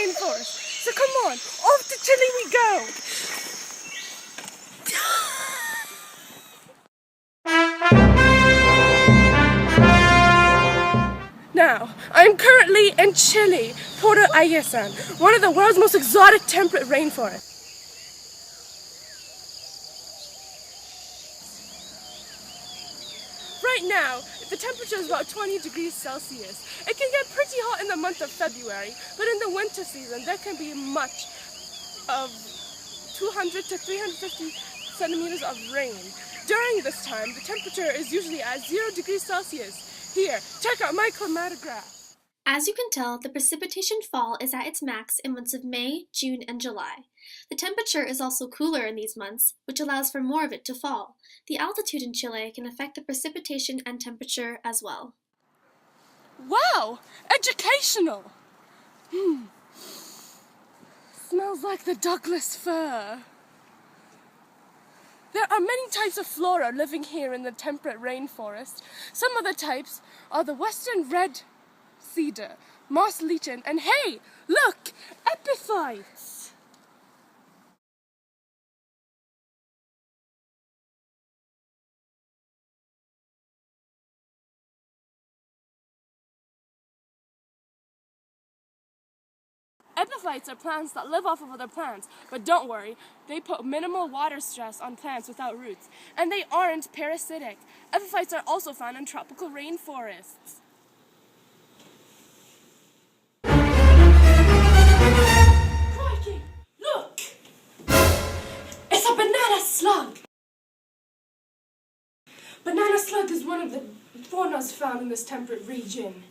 rainforest. So come on, off to Chile we go! Now, I'm currently in Chile, Puerto Ayasan, one of the world's most exotic temperate rainforests. Right now, the temperature is about 20 degrees Celsius. It can get pretty hot in the month of February, but in the winter season there can be much of 200 to 350 centimeters of rain. During this time, the temperature is usually at 0 degrees Celsius. Here, check out my climatograph. As you can tell, the precipitation fall is at its max in months of May, June, and July. The temperature is also cooler in these months, which allows for more of it to fall. The altitude in Chile can affect the precipitation and temperature as well. Wow! Educational! Smells like the Douglas fir. There are many types of flora living here in the temperate rainforest. Some of the types are the western red cedar, moss lichen, and hey, look, epiphytes. Epiphytes are plants that live off of other plants, but don't worry, they put minimal water stress on plants without roots, and they aren't parasitic. Epiphytes are also found in tropical rainforests. Crikey! Look! It's a banana slug! Banana slug is one of the faunas found in this temperate region,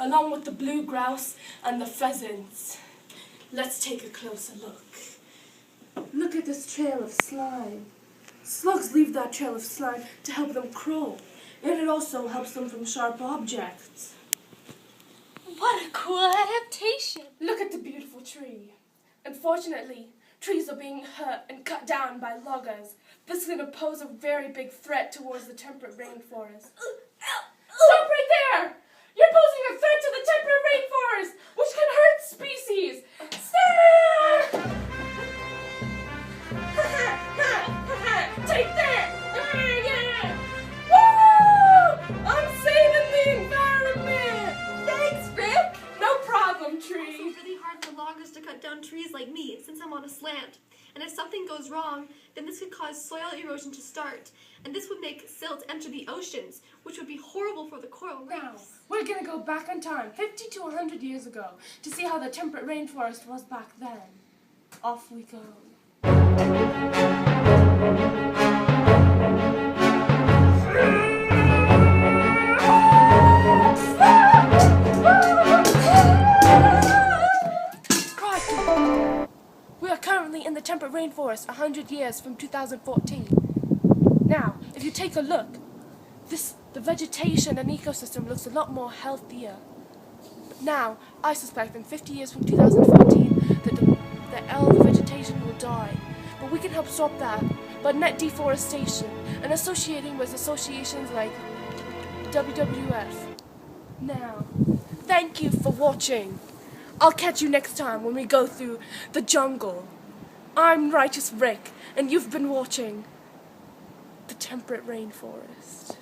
along with the blue grouse and the pheasants. Let's take a closer look. Look at this trail of slime. Slugs leave that trail of slime to help them crawl, and it also helps them from sharp objects. What a cool adaptation! Look at the beautiful tree. Unfortunately, trees are being hurt and cut down by loggers. This is going to pose a very big threat towards the temperate rainforest. Stop right there! You're posing a threat to the temperate rainforest, which can hurt species! Stop! Take that! Woo! I'm saving the environment! Thanks, Rick! No problem, tree. It's really hard for loggers to cut down trees like me since I'm on a slant. And if something goes wrong, then this could cause soil erosion to start. And this would make silt enter the oceans, which would be horrible for the coral reefs. Now, we're going to go back in time, 50 to 100 years ago, to see how the temperate rainforest was back then. Off we go. We are currently in the temperate rainforest 100 years from 2014. Now, if you take a look, the vegetation and ecosystem looks a lot more healthier. But now, I suspect in 50 years from 2014 that all the vegetation will die. But we can help stop that by net deforestation and associating with associations like WWF. Now, thank you for watching. I'll catch you next time when we go through the jungle. I'm Righteous Rick, and you've been watching the Temperate Rainforest.